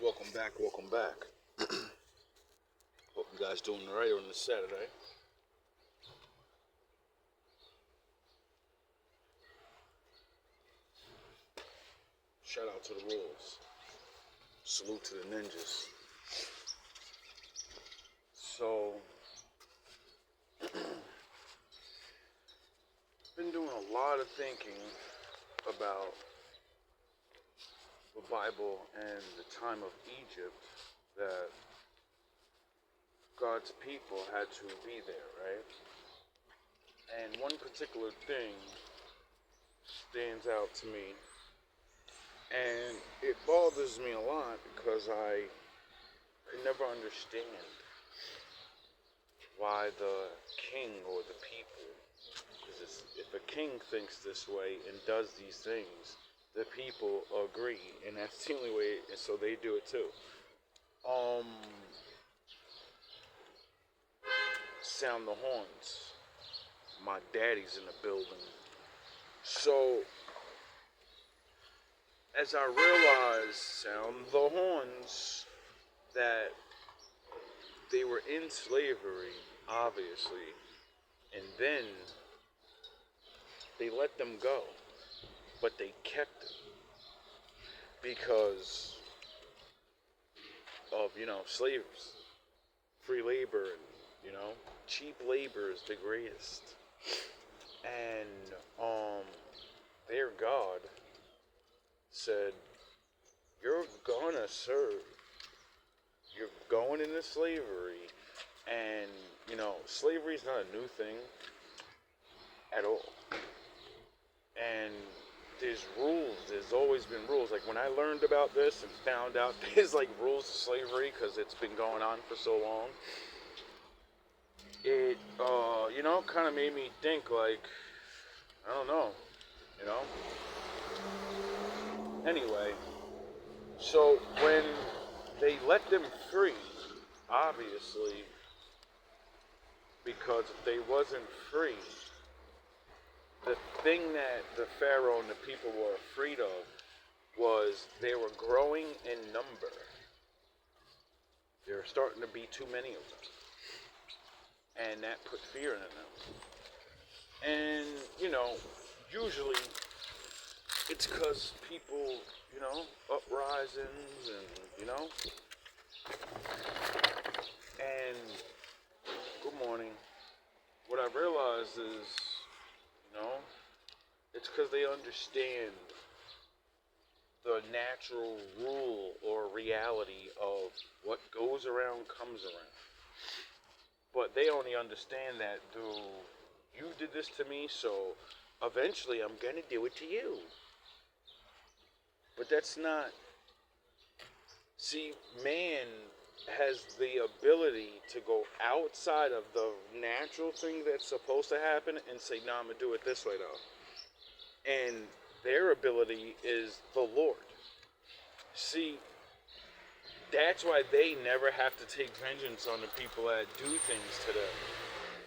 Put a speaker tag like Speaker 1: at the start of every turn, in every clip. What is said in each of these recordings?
Speaker 1: Welcome back, welcome back. Hope you guys doing alright on this Saturday. Shout out to the Wolves. Salute to the ninjas. So, been doing a lot of thinking about the Bible and the time of Egypt that God's people had to be there, right? And one particular thing stands out to me, and it bothers me a lot because I could never understand why the king or the people, because if a king thinks this way and does these things, the people agree, and that's the only way, and so they do it too. Sound the horns. My daddy's in the building. So, as I realized, sound the horns, that they were in slavery, obviously, and then they let them go, but they kept them because of, slaves, free labor, and, cheap labor is the greatest. And, their God said, you're gonna serve. You're going into slavery. And, slavery is not a new thing at all. And there's rules. There's always been rules. Like when I learned about this and found out there's like rules to slavery because it's been going on for so long, it, kind of made me think like, I don't know, you know? Anyway, so when they let them free, obviously, because if they wasn't free, the thing that the Pharaoh and the people were afraid of was they were growing in number. There were starting to be too many of them. And that put fear in them. And, usually it's because people, uprisings and, and good morning. What I realized is, it's because they understand the natural rule or reality of what goes around comes around. But they only understand that, you did this to me, so eventually I'm going to do it to you. But that's not. See, man has the ability to go outside of the natural thing that's supposed to happen and say, nah, I'm going to do it this way, though. And their ability is the Lord. See, that's why they never have to take vengeance on the people that do things to them.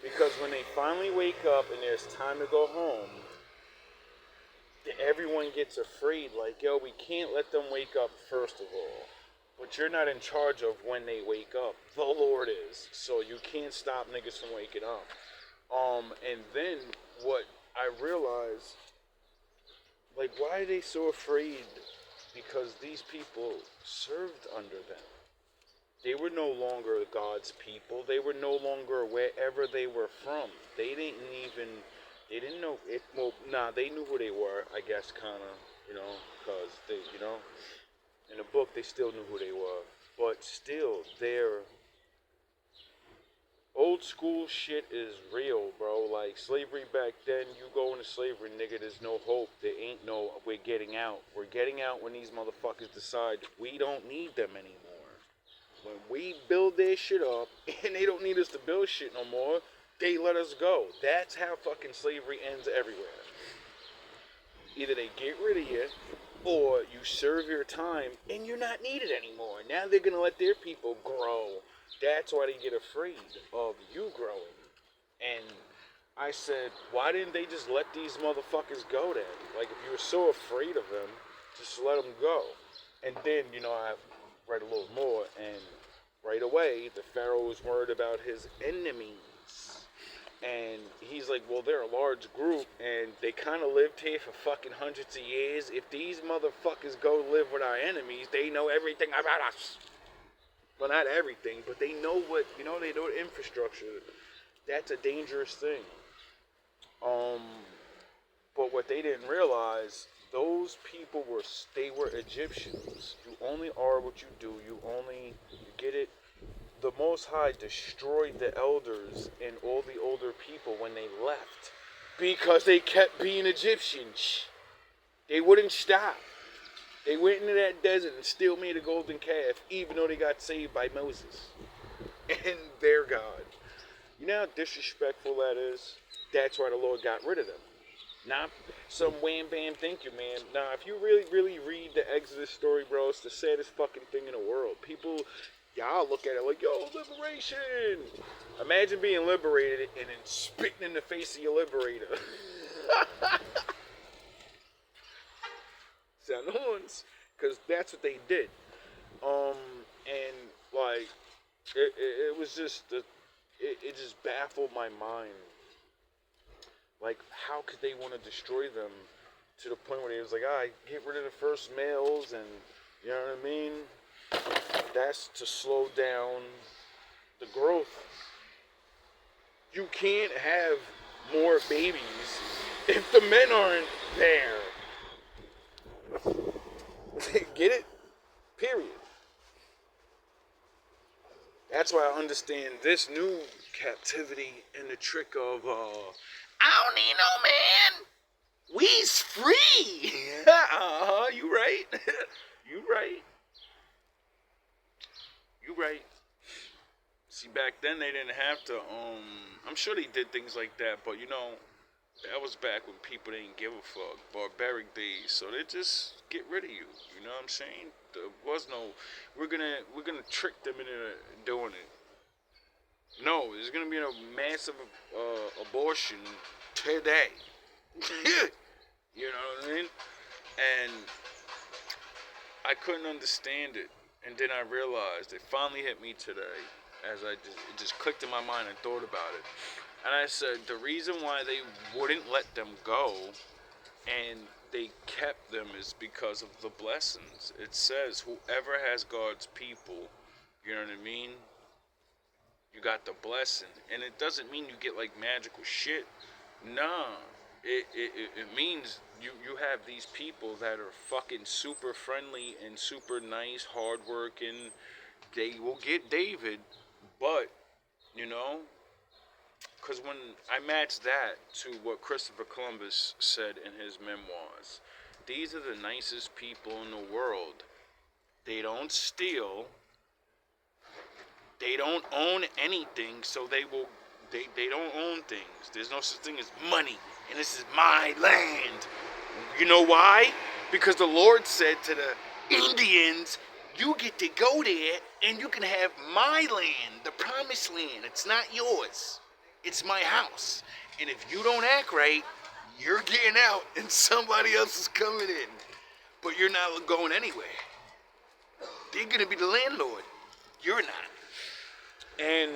Speaker 1: Because when they finally wake up and there's time to go home, everyone gets afraid, like, yo, we can't let them wake up first of all. But you're not in charge of when they wake up. The Lord is. So you can't stop niggas from waking up. And then what I realized, like, why are they so afraid? Because these people served under them. They were no longer God's people. They were no longer wherever they were from. They didn't know it. Well, they knew who they were, I guess, kind of, because they, in the book, they still knew who they were. But still, their old school shit is real, bro. Like, slavery back then, you go into slavery, nigga, there's no hope. There ain't no, we're getting out. We're getting out when these motherfuckers decide we don't need them anymore. When we build their shit up, and they don't need us to build shit no more, they let us go. That's how fucking slavery ends everywhere. Either they get rid of you, or you serve your time, and you're not needed anymore. Now they're gonna let their people grow. That's why they get afraid of you growing. And I said, why didn't they just let these motherfuckers go then? Like, if you were so afraid of them, just let them go. And then, read a little more, and right away, the Pharaoh was worried about his enemies. And he's like, well, they're a large group, and they kind of lived here for fucking hundreds of years. If these motherfuckers go live with our enemies, they know everything about us. Well, not everything, but they know what, they know the infrastructure. That's a dangerous thing. But what they didn't realize, those people they were Egyptians. You only are what you do. You get it. The Most High destroyed the elders and all the older people when they left because they kept being Egyptians. They wouldn't stop. They went into that desert and still made a golden calf, even though they got saved by Moses and their God. You know how disrespectful that is? That's why the Lord got rid of them. Not some wham bam thank you, man. Nah, if you really, really read the Exodus story, bro, it's the saddest fucking thing in the world. People, y'all look at it like, yo, liberation. Imagine being liberated and then spitting in the face of your liberator. Sound horns, because that's what they did. And like, it was just, it just baffled my mind. Like, how could they want to destroy them to the point where they was like, get rid of the first males, and, you know what I mean? That's to slow down the growth. You can't have more babies if the men aren't there. Get it? Period. That's why I understand this new captivity and the trick of, I don't need no man. We's free. You right. You right. You right. See, back then they didn't have to, I'm sure they did things like that, but that was back when people didn't give a fuck. Barbaric days. So they just get rid of you. You know what I'm saying? There was no, we're gonna trick them into doing it. No, there's gonna be a massive abortion today. You know what I mean? And I couldn't understand it. And then I realized, it finally hit me today, as it just clicked in my mind and thought about it. And I said, the reason why they wouldn't let them go and they kept them is because of the blessings. It says, whoever has God's people, you know what I mean? You got the blessing. And it doesn't mean you get like magical shit. Nah. It means you have these people that are fucking super friendly and super nice, hardworking. They will get David, but, because when I match that to what Christopher Columbus said in his memoirs, these are the nicest people in the world. They don't steal. They don't own anything, so they don't own things. There's no such thing as money, and this is my land. You know why? Because the Lord said to the Indians, you get to go there, and you can have my land, the promised land. It's not yours. It's my house. And if you don't act right, you're getting out, and somebody else is coming in. But you're not going anywhere. They're going to be the landlord. You're not. And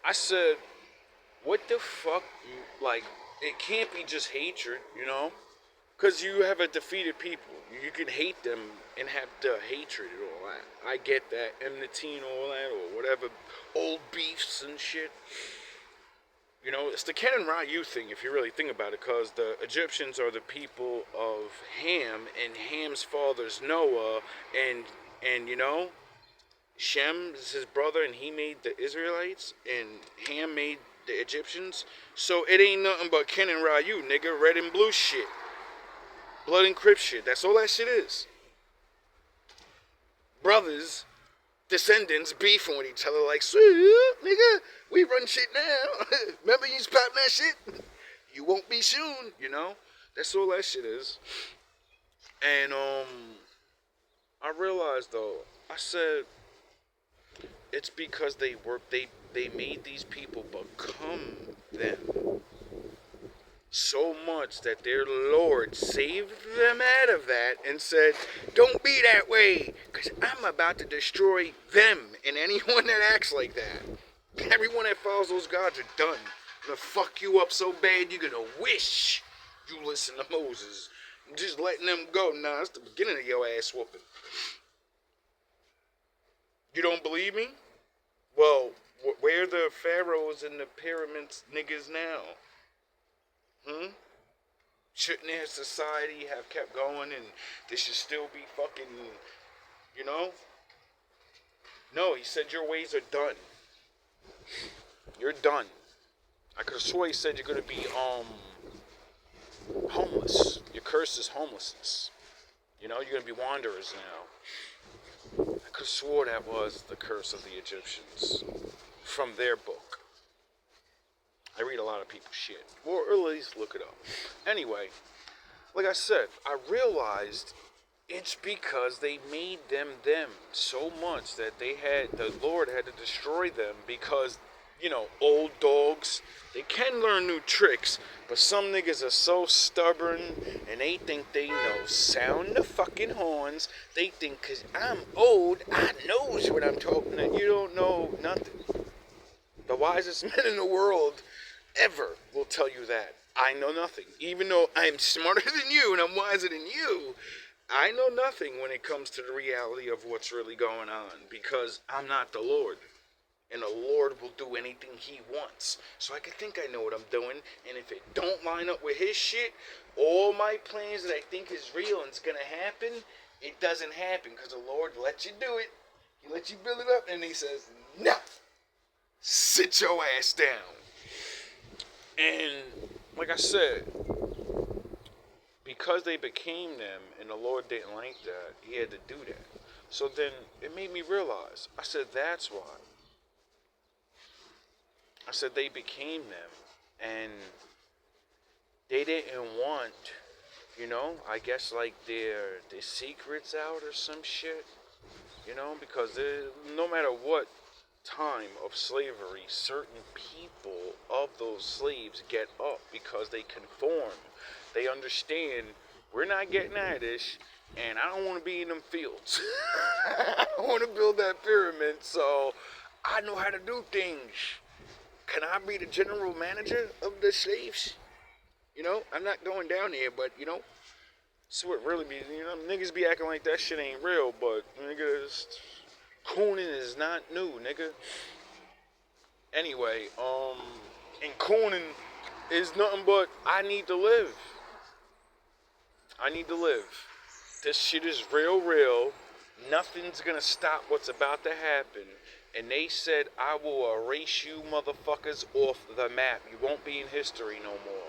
Speaker 1: I said, what the fuck? Like, it can't be just hatred, Because you have a defeated people. You can hate them and have the hatred and all that. I get that. Enmity and all that, or whatever. Old beefs and shit. It's the Ken and Ryu thing, if you really think about it, because the Egyptians are the people of Ham, and Ham's father's Noah, and Shem is his brother, and he made the Israelites, and Ham made the Egyptians. So it ain't nothing but Ken and Ryu, nigga. Red and blue shit. Blood and Crip shit. That's all that shit is. Brothers, descendants beefing with each other like, sweet, nigga, we run shit now. Remember you was popping that shit? You won't be soon, That's all that shit is. And, I realized, though, I said, it's because they made these people become them. so much that their Lord saved them out of that and said, don't be that way, because I'm about to destroy them and anyone that acts like that. Everyone that follows those gods are done. I'm gonna fuck you up so bad you're gonna wish you listen to Moses. Just letting them go. Nah, that's the beginning of your ass whooping. You don't believe me? Well, where the pharaohs and the pyramids niggas now? Shouldn't their society have kept going and they should still be fucking, you know? No, he said your ways are done. You're done. I could have swore he said you're gonna be homeless. Your curse is homelessness. You know, you're gonna be wanderers now. I could have swore that was the curse of the Egyptians from their book. I read a lot of people's shit, or at least look it up. Anyway, like I said, I realized it's because they made them so much that the Lord had to destroy them because, you know, old dogs, they can learn new tricks, but some niggas are so stubborn and they think they know. Sound the fucking horns. They think because I'm old, I knows what I'm talking about. You don't know nothing. The wisest men in the world ever will tell you that. I know nothing. Even though I'm smarter than you and I'm wiser than you, I know nothing when it comes to the reality of what's really going on because I'm not the Lord. And the Lord will do anything he wants. So I can think I know what I'm doing. And if it don't line up with his shit, all my plans that I think is real and it's going to happen, it doesn't happen because the Lord lets you do it. He lets you build it up and he says, no, sit your ass down. And like I said, because they became them and the Lord didn't like that, he had to do that. So then it made me realize, I said, that's why. I said they became them and they didn't want, you know, I guess like their secrets out or some shit, you know, because no matter what time of slavery, certain people of those slaves get up because they conform. They understand we're not getting out of this, and I don't want to be in them fields. I don't want to build that pyramid, so I know how to do things. Can I be the general manager of the slaves? You know, I'm not going down there, but you know, so it really be, you know, niggas be acting like that shit ain't real, but niggas, cooning is not new, nigga. Anyway, and cooning is nothing but I need to live. I need to live. This shit is real. Nothing's gonna stop what's about to happen. And they said, I will erase you motherfuckers off the map. You won't be in history no more.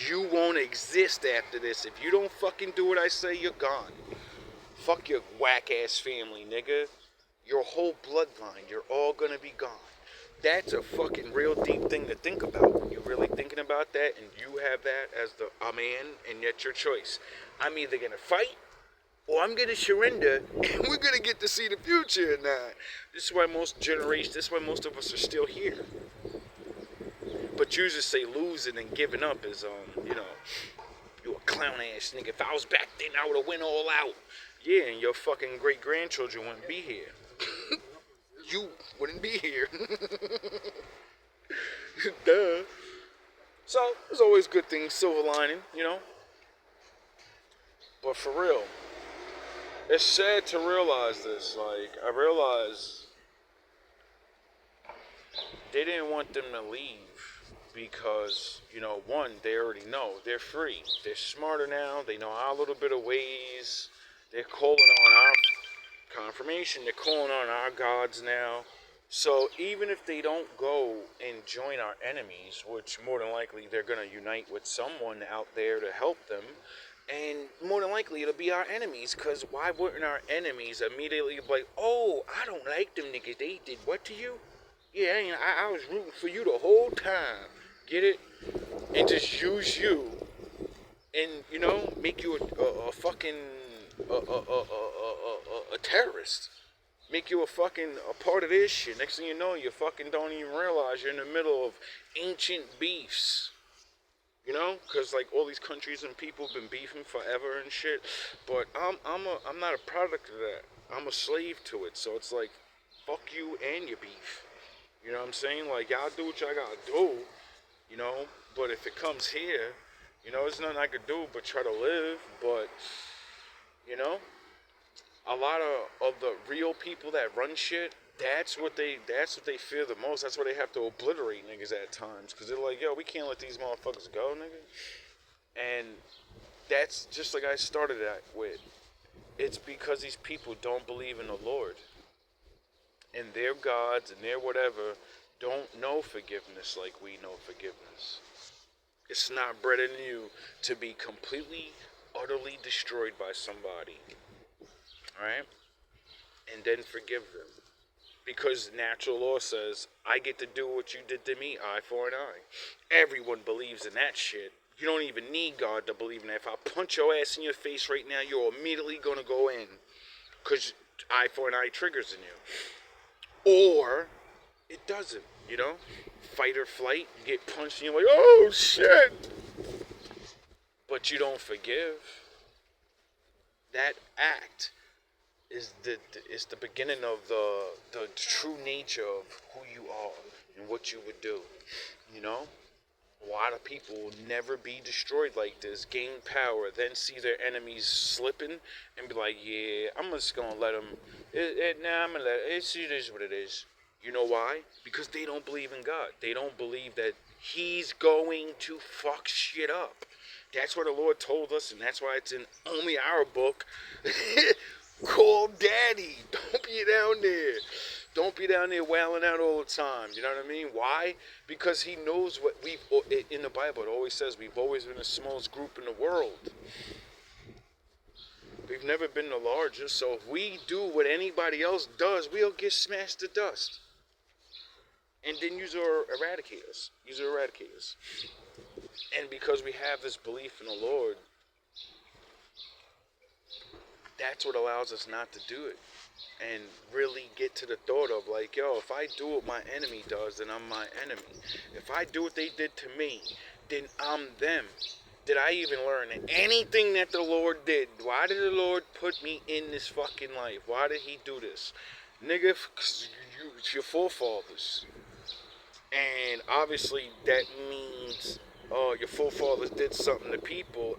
Speaker 1: You won't exist after this. If you don't fucking do what I say, you're gone. Fuck your whack-ass family, nigga. Your whole bloodline, you're all gonna be gone. That's a fucking real deep thing to think about. When you're really thinking about that and you have that as a man and that's your choice. I'm either gonna fight or I'm gonna surrender and we're gonna get to see the future or not. This is why most of us are still here. But you just say losing and giving up is, you know, you a clown ass nigga. If I was back then, I would have went all out. Yeah, and your fucking great grandchildren wouldn't be here. You wouldn't be here. Duh. So, there's always good things, silver lining, you know. But for real, it's sad to realize this. Like, I realize they didn't want them to leave because, you know, one, they already know. They're free. They're smarter now. They know our little bit of ways. They're calling on our confirmation. They're calling on our gods now. So even if they don't go and join our enemies, which more than likely they're going to unite with someone out there to help them, and more than likely it'll be our enemies, because why wouldn't our enemies immediately be like, oh, I don't like them niggas, they did what to you? Yeah, I was rooting for you the whole time. Get it? And just use you and, you know, make you a fucking a terrorist. make you a part of this shit. Next thing you know, you fucking don't even realize you're in the middle of ancient beefs. You know, because like all these countries and people have been beefing forever and shit. But I'm not a product of that. I'm a slave to it. So it's like, fuck you and your beef. You know what I'm saying? Like, y'all do what y'all gotta do. You know, but if it comes here, you know, there's nothing I could do but try to live. But you know, a lot of the real people that run shit, that's what they fear the most. That's why they have to obliterate niggas at times, because they're like, yo, we can't let these motherfuckers go, nigga. And that's just like I started that with. It's because these people don't believe in the Lord, and their gods and their whatever don't know forgiveness like we know forgiveness. It's not bred in you to be completely, utterly destroyed by somebody, alright? And then forgive them. Because natural law says, I get to do what you did to me, eye for an eye. Everyone believes in that shit. You don't even need God to believe in that. If I punch your ass in your face right now, you're immediately going to go in. Because eye for an eye triggers in you. Or, it doesn't, you know? Fight or flight, you get punched and you're like, oh shit! But you don't forgive. That act is the beginning of the true nature of who you are and what you would do. You know, a lot of people will never be destroyed like this. Gain power, then see their enemies slipping, and be like, "Yeah, I'm just gonna let them. I'm gonna let it. It is what it is." You know why? Because they don't believe in God. They don't believe that He's going to fuck shit up. That's what the Lord told us, and that's why it's in only our book. Call Daddy. Don't be down there. Don't be down there wailing out all the time. You know what I mean? Why? Because He knows what in the Bible, it always says we've always been the smallest group in the world. We've never been the largest. So if we do what anybody else does, we'll get smashed to dust. And then use our eradicators. And because we have this belief in the Lord, that's what allows us not to do it. And really get to the thought of like, yo, if I do what my enemy does, then I'm my enemy. If I do what they did to me, then I'm them. Did I even learn anything that the Lord did? Why did the Lord put me in this fucking life? Why did He do this? Nigga, because it's your forefathers. And obviously that means your forefathers did something to people